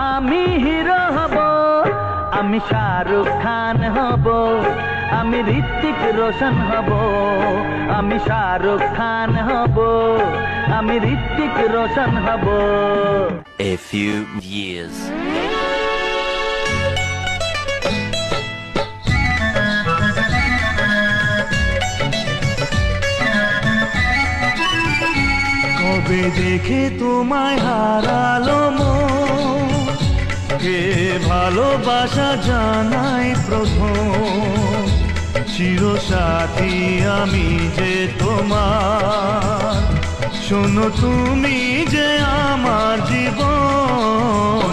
আমি হিরো হব, আমি শাহরুখ খান হব, আমি ঋত্বিক রোশন হব, আমি শাহরুখ খান হব, আমি ঋত্বিক রোশন হব। A few years. কবে দেখে তোমায় হারালো মন, কে ভালোবাসা জানাই প্রথম, চিরসাথী আমি যে তোমার, শোনো তুমি যে আমার জীবন।